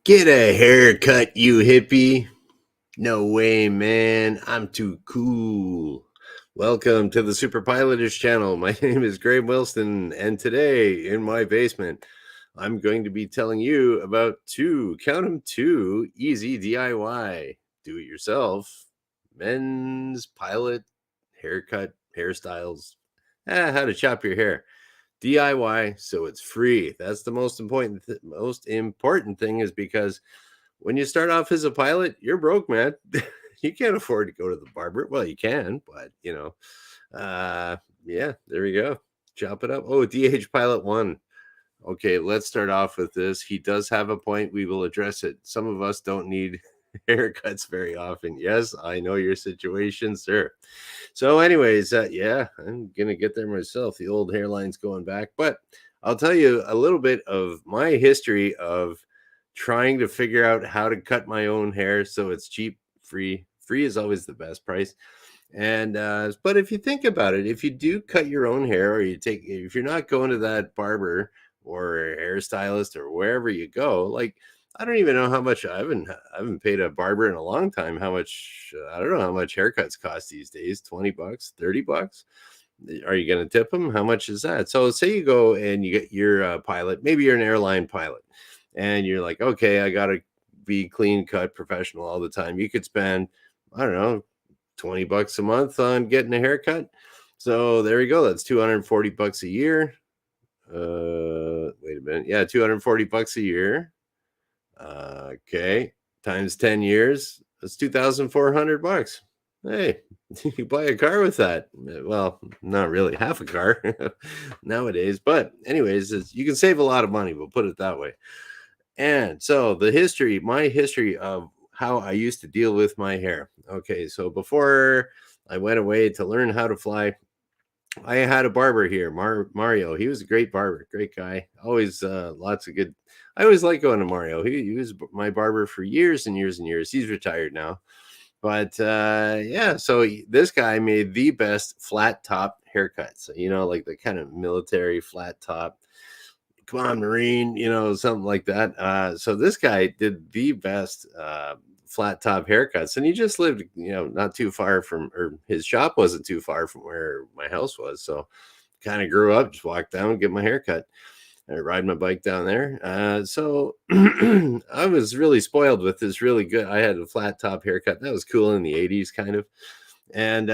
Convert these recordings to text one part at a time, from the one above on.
Get a haircut, you hippie. No way, man. I'm too cool. Welcome to the superpilotish channel. My name is Graham Wilson, and today in my basement, I'm going to be telling you about count 'em, two easy DIY, do it yourself, men's pilot haircut, hairstyles, how to chop your hair. DIY, so it's free. That's the most important thing is because when you start off as a pilot, you're broke, man. You can't afford to go to the barber. Well, you can, but yeah, there we go. Chop it up. Oh, DH Pilot 1. Okay, let's start off with this. He does have a point. We will address it. Some of us don't need haircuts very often. Yes, I know your situation, sir. So, anyways, yeah, I'm gonna get there myself. The old hairline's going back, but I'll tell you a little bit of my history of trying to figure out how to cut my own hair so it's cheap, free. Free is always the best price. And but if you think about it, if you do cut your own hair, or if you're not going to that barber or hairstylist or wherever you go, like I don't even know how much I haven't paid a barber in a long time. How much I don't know how much haircuts cost these days. $20, $30. Are you going to tip them? How much is that? So say you go and you get your pilot. Maybe you're an airline pilot, and you're like, okay, I got to be clean cut, professional all the time. You could spend, I don't know, $20 a month on getting a haircut. So there you go. That's $240 a year. Wait a minute. Yeah, $240 a year. Okay, times 10 years, that's $2,400. Hey, you buy a car with that. Well, not really half a car nowadays, but anyways, you can save a lot of money. We'll put it that way. And so my history of how I used to deal with my hair. Okay, so before I went away to learn how to fly, I had a barber here, Mario. He was a great barber, great guy. Always lots of good. I always like going to Mario. He was my barber for years and years and years. He's retired now, but yeah. So this guy made the best flat top haircuts. Like the kind of military flat top. Come on, Marine. Something like that. So this guy did the best flat top haircuts, and he just lived not too far from, or his shop wasn't too far from where my house was, so kind of grew up, just walked down, get my haircut. I ride my bike down there. So I was really spoiled with this really good. I had a flat top haircut that was cool in the 80s, kind of. And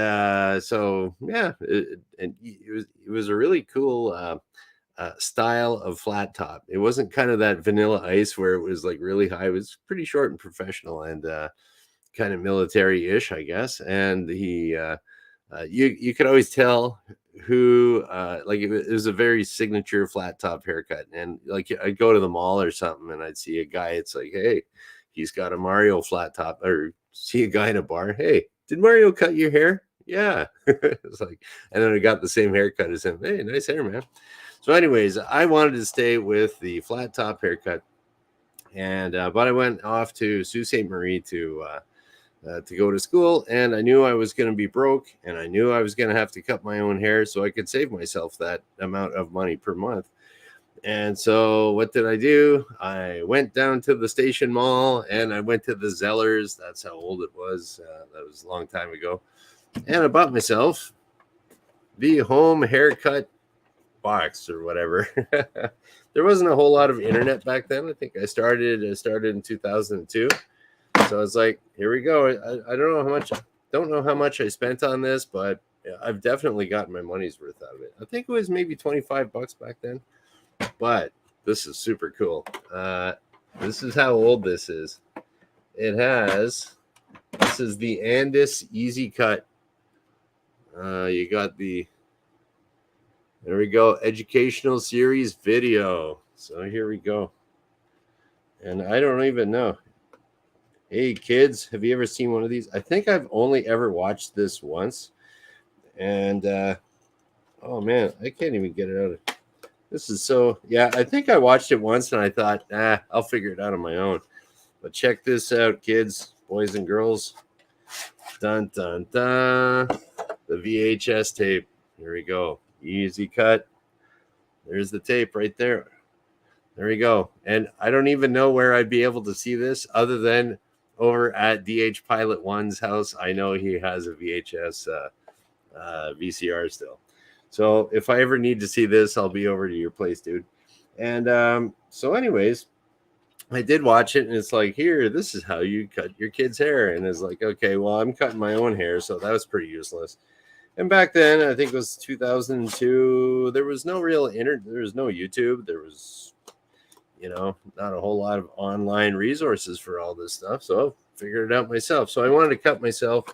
so yeah, it was a really cool style of flat top. It wasn't kind of that vanilla ice where it was like really high. It was pretty short and professional, and kind of military-ish, I guess. And you could always tell who like it was a very signature flat top haircut. And like I'd go to the mall or something, and I'd see a guy. It's like, hey, he's got a Mario flat top, or see a guy in a bar. Hey, did Mario cut your hair? Yeah. It's like, and then I got the same haircut as him. Hey, nice hair, man. So, anyways, I wanted to stay with the flat top haircut, and but I went off to Sault Ste. Marie to go to school, and I knew I was going to be broke, and I knew I was going to have to cut my own hair so I could save myself that amount of money per month. And so, what did I do? I went down to the station mall, and I went to the Zellers. That's how old it was. That was a long time ago, and I bought myself the home haircut box or whatever. There wasn't a whole lot of internet back then. I think I started in 2002. So it's like, here we go. I don't know how much I spent on this, but I've definitely gotten my money's worth out of it. I think it was maybe $25 back then, but this is super cool. This is how old this is. This is the Andis Easy Cut. You got there we go, educational series video. So here we go. And I don't even know. Hey, kids, have you ever seen one of these? I think I've only ever watched this once. And, oh, man, I can't even get it out. This is so, yeah, I think I watched it once and I thought, I'll figure it out on my own. But check this out, kids, boys and girls. Dun, dun, dun. The VHS tape. Here we go. Easy cut. There's the tape right there. There we go. And I don't even know where I'd be able to see this other than over at DH Pilot One's house. I know he has a VHS VCR still. So if I ever need to see this, I'll be over to your place, dude. And so, anyways, I did watch it, and it's like, here, this is how you cut your kid's hair. And it's like, okay, well, I'm cutting my own hair, so that was pretty useless. And back then, I think it was 2002. There was no real internet. There was no YouTube. There was, not a whole lot of online resources for all this stuff. So I figured it out myself. So I wanted to cut myself.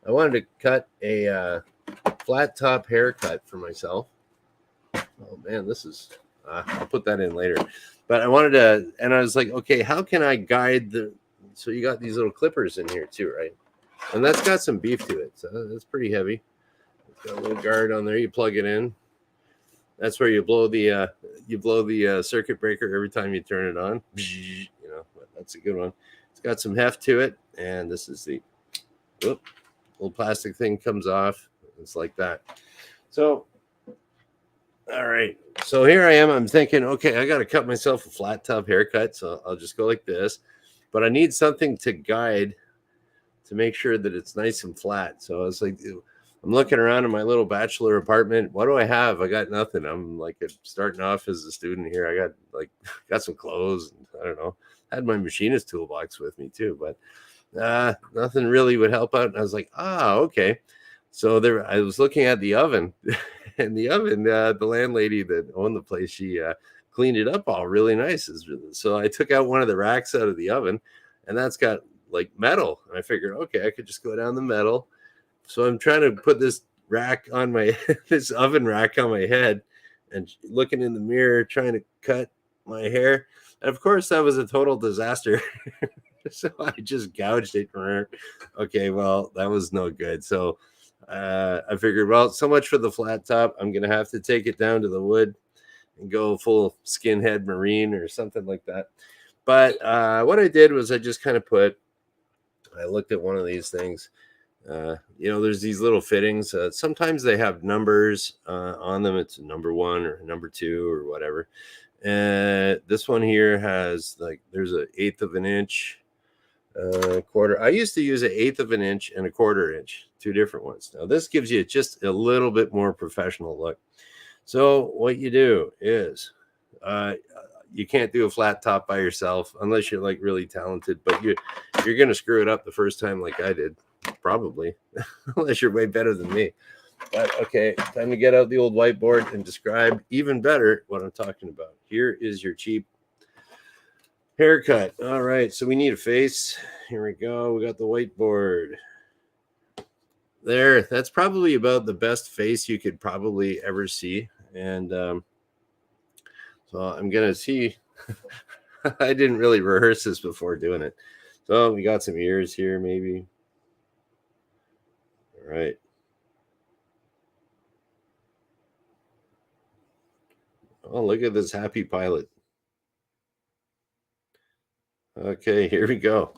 I wanted to cut a flat top haircut for myself. Oh man, this is. I'll put that in later. But I wanted to, and I was like, okay, how can I guide the? So you got these little clippers in here too, right? And that's got some beef to it. So that's pretty heavy. It's got a little guard on there. You plug it in. That's where you blow the circuit breaker every time you turn it on. That's a good one. It's got some heft to it, and this is the little plastic thing comes off. It's like that. So, all right. So here I am. I'm thinking, okay, I got to cut myself a flat top haircut. So I'll just go like this, but I need something to guide to make sure that it's nice and flat. So I was like, I'm looking around in my little bachelor apartment. What do I have? I got nothing. I'm like starting off as a student here. I got some clothes. And I don't know. I had my machinist toolbox with me too, but nothing really would help out. And I was like, okay. So there, I was looking at the oven, and the oven, the landlady that owned the place, she cleaned it up all really nice. So I took out one of the racks out of the oven, and that's got like metal. And I figured, okay, I could just go down the metal. So I'm trying to put this rack on my this oven rack on my head, and looking in the mirror, trying to cut my hair. And of course, that was a total disaster. So I just gouged it. Okay, well, that was no good. So I figured, well, so much for the flat top. I'm going to have to take it down to the wood and go full skinhead marine or something like that. But what I did was I just kind of I looked at one of these things. There's these little fittings. Sometimes they have numbers on them. It's number 1 or number 2 or whatever. And this one here has there's an 1/8 of an inch, quarter. I used to use an 1/8 of an inch and a 1/4 inch, 2 different ones. Now this gives you just a little bit more professional look. So what you do is, you can't do a flat top by yourself unless you're like really talented, but you're going to screw it up the first time like I did, probably, unless you're way better than me. But okay, time to get out the old whiteboard and describe even better what I'm talking about. Here is your cheap haircut. All right, so we need a face. Here we go. We got the whiteboard. There, that's probably about the best face you could probably ever see. And so I'm going to see. I didn't really rehearse this before doing it. So we got some ears here, maybe. All right. Oh, look at this happy pilot. Okay, here we go.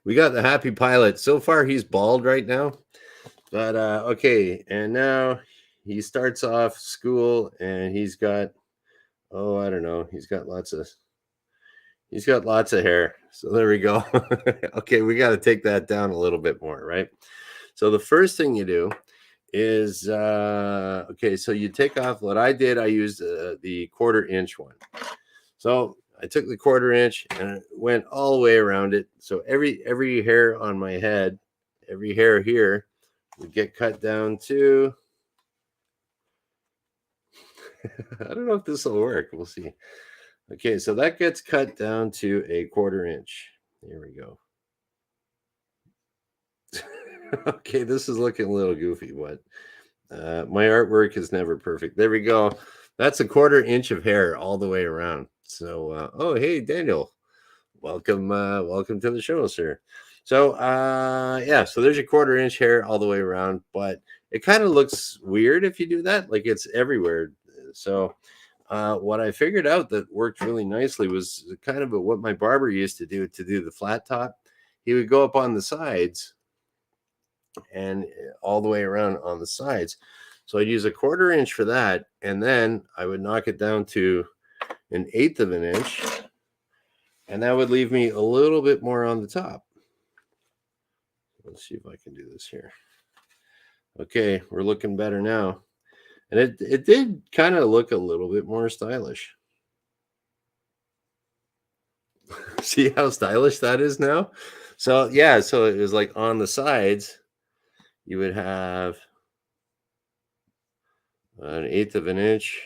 We got the happy pilot. So far, he's bald right now. But okay, and now he starts off school, and he's got, I don't know, he's got lots of hair. So there we go. Okay, we got to take that down a little bit more, right? So the first thing you do is okay, so you take off. What I did, I used the 1/4 inch one. So I took the 1/4 inch and went all the way around it. So every hair on my head, every hair here would get cut down to I don't know if this will work. We'll see. Okay, so that gets cut down to a 1/4 inch. Here we go. Okay, this is looking a little goofy, but my artwork is never perfect. There we go. That's a 1/4 inch of hair all the way around. So, oh, hey, Daniel, welcome to the show, sir. So yeah, so there's your 1/4 inch hair all the way around, but it kind of looks weird if you do that, like it's everywhere. So what I figured out that worked really nicely was kind of what my barber used to do the flat top. He would go up on the sides and all the way around on the sides. So I'd use a 1/4 inch for that, and then I would knock it down to 1/8 of an inch, and that would leave me a little bit more on the top. Let's see if I can do this here. Okay, we're looking better now. And it did kind of look a little bit more stylish. See how stylish that is now? So yeah, so it was like on the sides, you would have 1/8 of an inch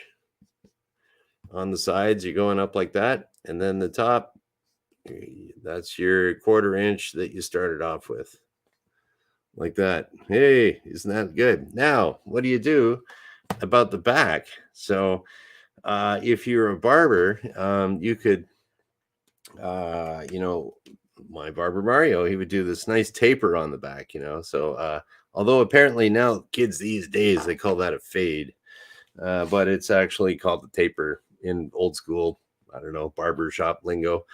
on the sides. You're going up like that, and then the top, that's your 1/4 inch that you started off with, like that. Hey, isn't that good? Now, what do you do about the back? So, if you're a barber, you could, you know, my barber Mario, he would do this nice taper on the back, you know. So, although apparently now kids these days they call that a fade, but it's actually called the taper in old school, I don't know, barber shop lingo.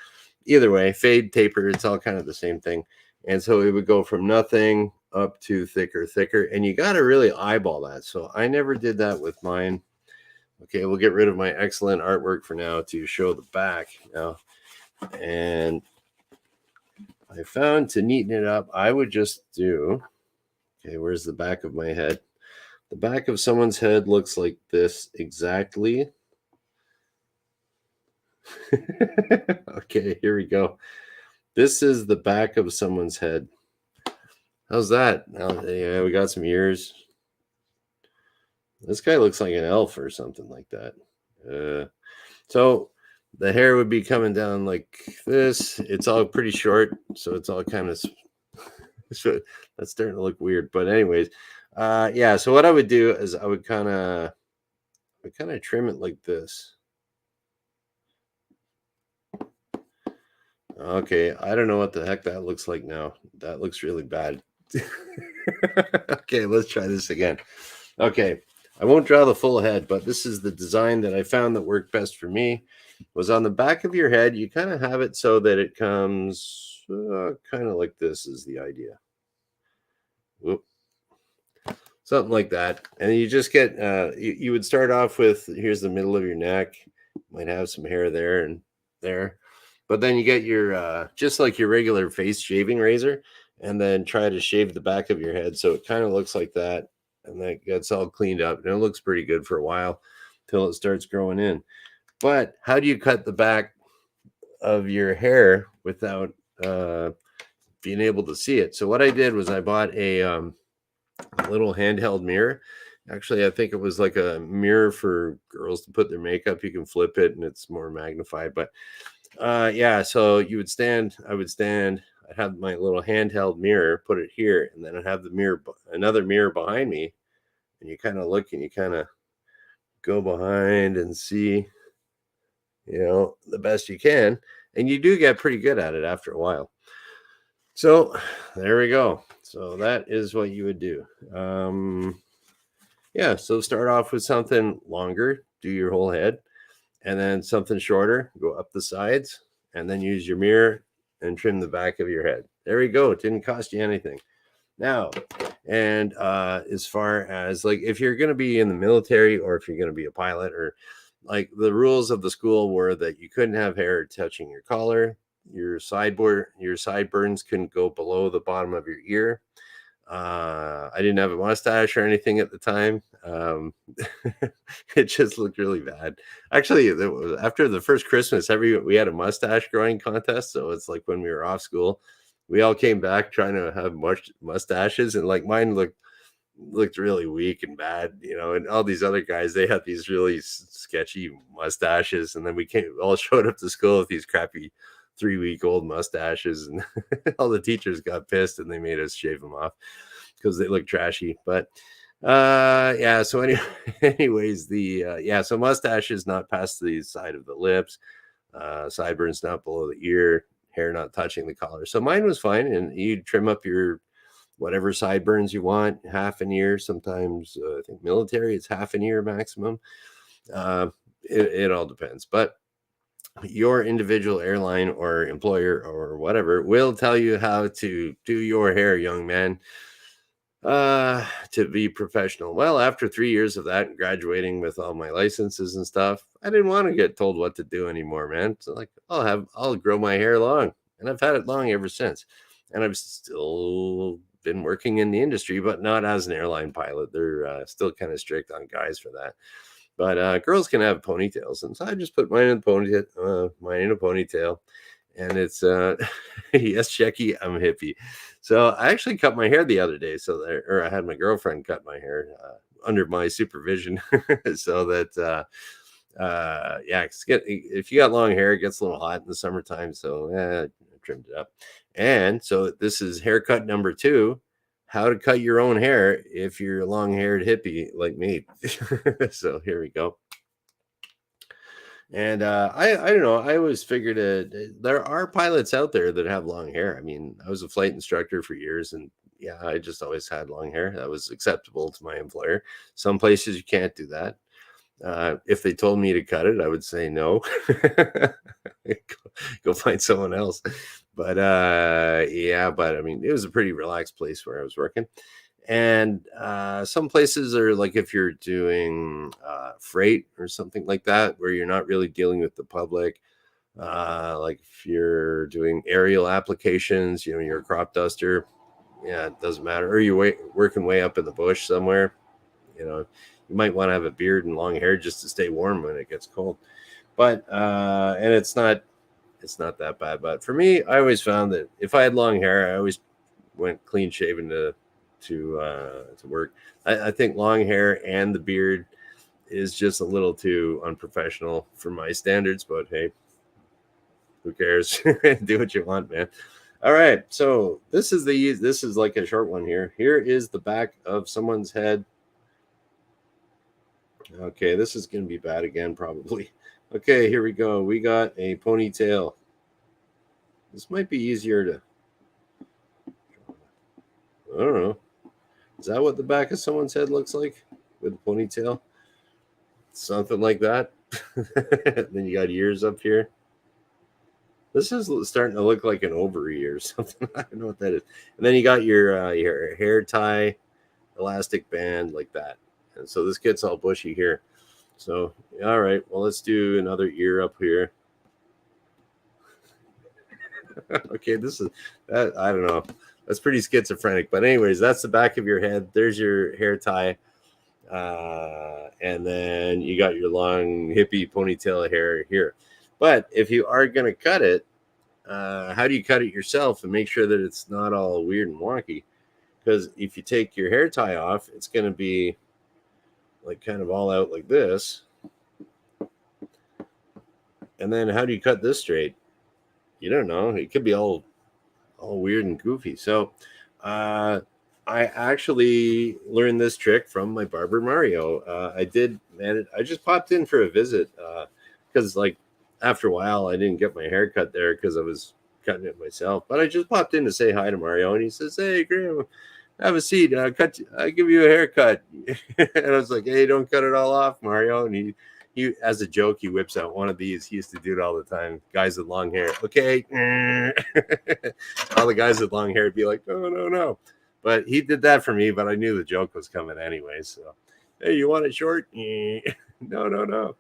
Either way, fade, taper, it's all kind of the same thing. And so it would go from nothing up to thicker, thicker, and you got to really eyeball that. So I never did that with mine. Okay, we'll get rid of my excellent artwork for now to show the back now. And I found to neaten it up, I would just do, okay, where's the back of my head? The back of someone's head looks like this exactly. Okay, here we go. This is the back of someone's head. How's that? Yeah, we got some ears. This guy looks like an elf or something like that. So the hair would be coming down like this. It's all pretty short, so it's all kind of so that's starting to look weird. But anyways, yeah. So what I would do is I would kind of trim it like this. Okay, I don't know what the heck that looks like now. That looks really bad. Okay, let's try this again. Okay, I won't draw the full head, but this is the design that I found that worked best for me. Was on the back of your head. You kind of have it so that it comes kind of like this is the idea. Whoop. Something like that. And you just get, you would start off with, here's the middle of your neck. Might have some hair there and there. But then you get your, just like your regular face shaving razor, and then try to shave the back of your head. So it kind of looks like that. And that gets all cleaned up. And it looks pretty good for a while till it starts growing in. But how do you cut the back of your hair without being able to see it? So what I did was I bought a little handheld mirror. Actually, I think it was like a mirror for girls to put their makeup. You can flip it and it's more magnified. But yeah, so you would stand, I would stand, I'd have my little handheld mirror, put it here, and then I'd have the mirror, another mirror behind me, and you kind of look and you kind of go behind and see, you know, the best you can. And you do get pretty good at it after a while. So there we go. So that is what you would do. Yeah, so start off with something longer, do your whole head, and then something shorter, go up the sides, and then use your mirror and trim the back of your head. There we go. It didn't cost you anything. Now, and as far as like if you're going to be in the military or if you're going to be a pilot, or like the rules of the school were that you couldn't have hair touching your collar, your sideburns couldn't go below the bottom of your ear. I didn't have a mustache or anything at the time. It just looked really bad. Actually, after the first Christmas, we had a mustache growing contest. So it's like when we were off school, we all came back trying to have mustaches, and like mine looked really weak and bad, you know. And all these other guys, they had these really sketchy mustaches, and then we all showed up to school with these crappy 3-week-old mustaches, and all the teachers got pissed and they made us shave them off because they look trashy. But yeah, so anyways, so mustaches not past the side of the lips, sideburns not below the ear, hair not touching the collar. So mine was fine, and you trim up your whatever sideburns you want, half an ear. Sometimes I think military it's half an ear maximum. It all depends, but your individual airline or employer or whatever will tell you how to do your hair, young man, to be professional. Well, after 3 years of that, graduating with all my licenses and stuff, I didn't want to get told what to do anymore, man. So like, I'll grow my hair long, and I've had it long ever since. And I've still been working in the industry, but not as an airline pilot. They're still kind of strict on guys for that. But girls can have ponytails, and so I just put mine in a ponytail, and it's yes, Shecky, I'm hippie. So I actually cut my hair the other day, or I had my girlfriend cut my hair under my supervision, so that yeah, if you got long hair, it gets a little hot in the summertime, so I trimmed it up. And so this is haircut number 2. How to cut your own hair if you're a long-haired hippie like me. So here we go. And I don't know. I always figured there are pilots out there that have long hair. I mean, I was a flight instructor for years, and yeah, I just always had long hair. That was acceptable to my employer. Some places you can't do that. If they told me to cut it, I would say no. Go find someone else. But yeah, but I mean, it was a pretty relaxed place where I was working. And some places are like if you're doing freight or something like that, where you're not really dealing with the public. Like if you're doing aerial applications, you're a crop duster. Yeah, it doesn't matter. Or you're working way up in the bush somewhere. You might want to have a beard and long hair just to stay warm when it gets cold. But and it's not that bad. But for me, I always found that if I had long hair, I always went clean shaven to work. I think long hair and the beard is just a little too unprofessional for my standards. But hey, who cares? Do what you want, man. All right, so this is like a short one here. Here is the back of someone's head. Okay, this is going to be bad again, probably. Okay, here we go. We got a ponytail. This might be easier to... I don't know. Is that what the back of someone's head looks like with a ponytail? Something like that. Then you got ears up here. This is starting to look like an ovary or something. I don't know what that is. And then you got your hair tie, elastic band like that. And so this gets all bushy here. So, all right, well, let's do another ear up here. Okay, this is that. I don't know. That's pretty schizophrenic. But anyways, that's the back of your head. There's your hair tie. And then you got your long hippie ponytail hair here. But if you are going to cut it, how do you cut it yourself and make sure that it's not all weird and wonky? Because if you take your hair tie off, it's going to be like kind of all out like this. And then how do you cut this straight? You don't know. It could be all weird and goofy. So I actually learned this trick from my barber Mario. I just popped in for a visit because like after a while I didn't get my hair cut there because I was cutting it myself. But I just popped in to say hi to Mario, and he says, "Hey, Graham, have a seat. I give you a haircut." And I was like, "Hey, don't cut it all off, Mario." And he, as a joke, he whips out one of these. He used to do it all the time. Guys with long hair. Okay. All the guys with long hair would be like, "No, no, no." But he did that for me, but I knew the joke was coming anyway. So, "Hey, you want it short?" No, no, no.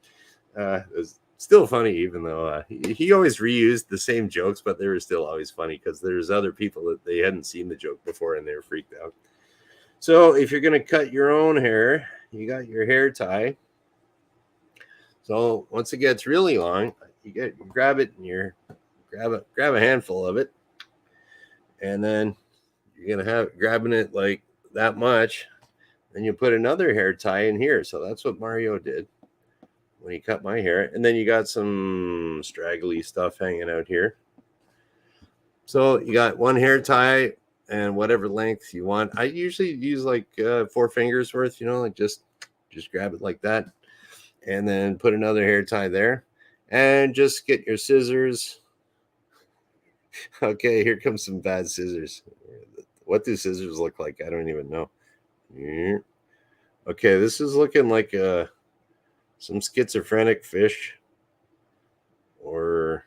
It was still funny, even though he always reused the same jokes, but they were still always funny because there's other people that they hadn't seen the joke before and they were freaked out. So if you're going to cut your own hair, you got your hair tie. So once it gets really long, you grab it and you grab a handful of it, and then you're going to have grabbing it like that much. Then you put another hair tie in here. So that's what Mario did when he cut my hair. And then you got some straggly stuff hanging out here. So you got one hair tie and whatever length you want. I usually use like 4 fingers worth, like just grab it like that. And then put another hair tie there. And just get your scissors. Okay, here comes some bad scissors. What do scissors look like? I don't even know. Okay, this is looking like some schizophrenic fish, or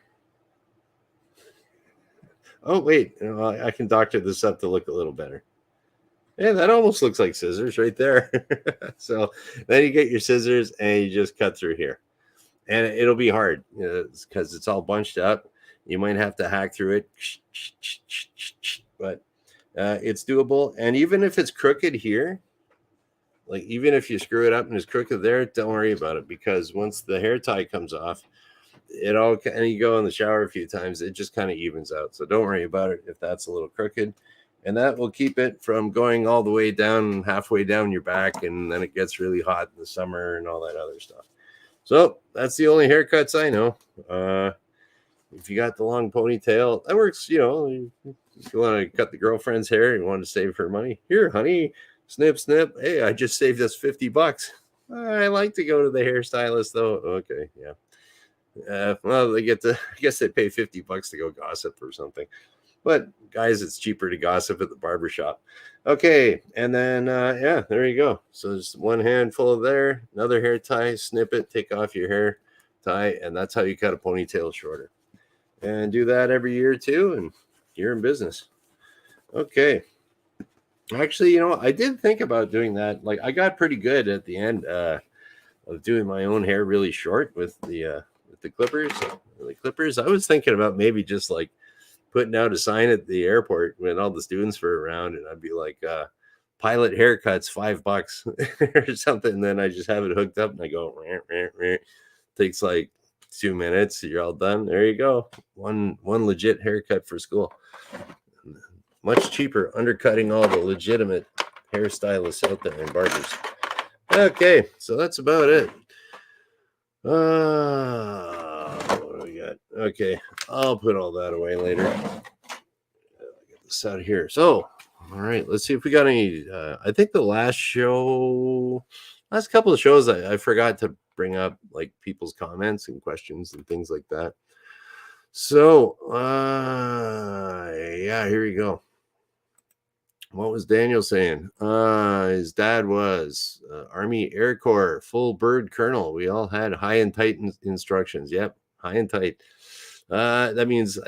oh wait, I can doctor this up to look a little better. Yeah, that almost looks like scissors right there. So then you get your scissors and you just cut through here, and it'll be hard because it's all bunched up. You might have to hack through it, but it's doable. And even if it's crooked here, like even if you screw it up and it's crooked there, don't worry about it, because once the hair tie comes off, it all, and you go in the shower a few times, it just kind of evens out. So don't worry about it if that's a little crooked, and that will keep it from going all the way down, halfway down your back, and then it gets really hot in the summer and all that other stuff. So that's the only haircuts I know. If you got the long ponytail, that works. If you want to cut the girlfriend's hair and you want to save her money, here, honey, snip, snip. Hey, I just saved us $50. I like to go to the hairstylist though. Okay, yeah. Well, they get to, I guess they pay $50 to go gossip or something. But guys, it's cheaper to gossip at the barber shop. Okay, and then yeah, there you go. So just one handful there, another hair tie, snip it, take off your hair tie, and that's how you cut a ponytail shorter. And do that every year too, and you're in business. Okay. Actually, I did think about doing that. Like, I got pretty good at the end of doing my own hair really short with the clippers. The clippers. I was thinking about maybe just like putting out a sign at the airport when all the students were around, and I'd be like, pilot haircuts, $5 or something. And then I just have it hooked up, and I go, rah, rah, rah. Takes like 2 minutes. You're all done. There you go. One legit haircut for school. Much cheaper, undercutting all the legitimate hairstylists out there and barbers. Okay, so that's about it. What do we got? Okay, I'll put all that away later. Get this out of here. So, all right, let's see if we got any. I think the last couple of shows, I forgot to bring up like people's comments and questions and things like that. So, yeah, here we go. What was Daniel saying? His dad was Army Air Corps, full bird colonel. We all had high and tight instructions. Yep, high and tight. I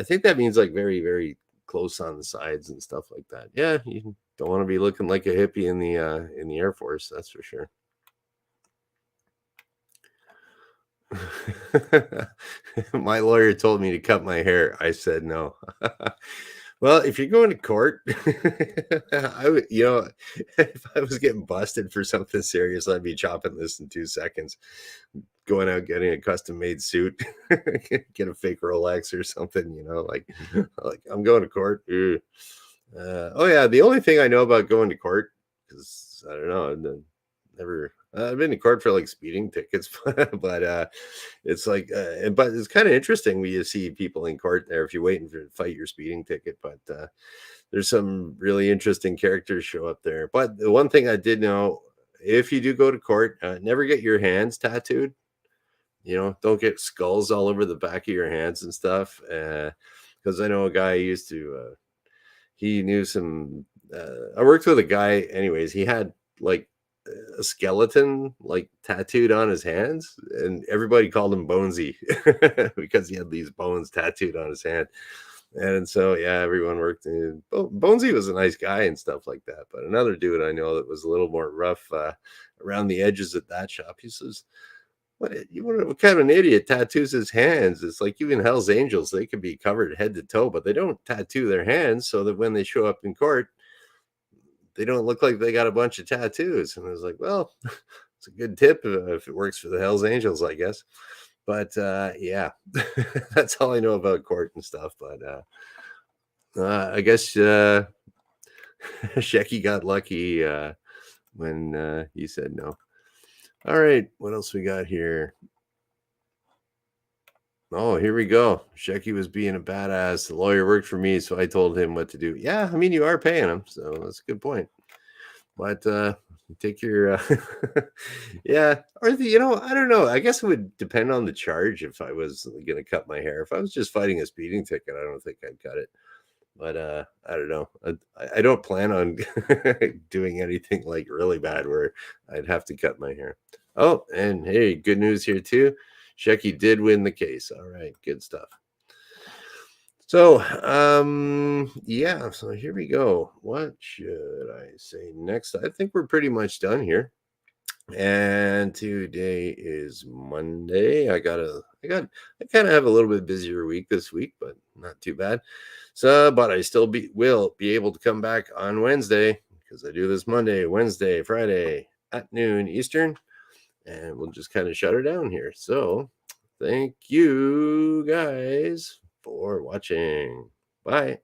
think that means like very, very close on the sides and stuff like that. Yeah, you don't want to be looking like a hippie in the Air Force, that's for sure. My lawyer told me to cut my hair. I said no. Well, if you're going to court, I would, if I was getting busted for something serious, I'd be chopping this in 2 seconds. Going out, getting a custom made suit, get a fake Rolex or something, like I'm going to court. Oh yeah, the only thing I know about going to court, because I don't know, I've been to court for like speeding tickets, but it's like, but it's kind of interesting when you see people in court there if you're waiting to fight your speeding ticket. But there's some really interesting characters show up there. But the one thing I did know, if you do go to court, never get your hands tattooed. Don't get skulls all over the back of your hands and stuff. Because I know a guy used to, he knew some. I worked with a guy, anyways. He had like a skeleton like tattooed on his hands, and everybody called him Bonesy because he had these bones tattooed on his hand. And so yeah, everyone worked in Bonesy was a nice guy and stuff like that. But another dude I know that was a little more rough around the edges at that shop, he says, what kind of an idiot tattoos his hands? It's like even Hell's Angels, they could be covered head to toe, but they don't tattoo their hands so that when they show up in court, they don't look like they got a bunch of tattoos. And I was like, well, it's a good tip if it works for the Hells Angels, I guess. But yeah, that's all I know about court and stuff. But I guess Shecky got lucky when he said no. All right, what else we got here? Oh, here we go. Shecky was being a badass. The lawyer worked for me, so I told him what to do. Yeah, I mean, you are paying him, so that's a good point. But take your yeah, or I don't know. I guess it would depend on the charge if I was going to cut my hair. If I was just fighting a speeding ticket, I don't think I'd cut it. But I don't know. I don't plan on doing anything like really bad where I'd have to cut my hair. Oh, and hey, good news here too. Shecky did win the case. All right, good stuff. So, yeah, so here we go. What should I say next? I think we're pretty much done here. And today is Monday. I kind of have a little bit busier week this week, but not too bad. So, but I still will be able to come back on Wednesday because I do this Monday, Wednesday, Friday at noon Eastern, and we'll just kind of shut her down here. So, thank you guys for watching. Bye.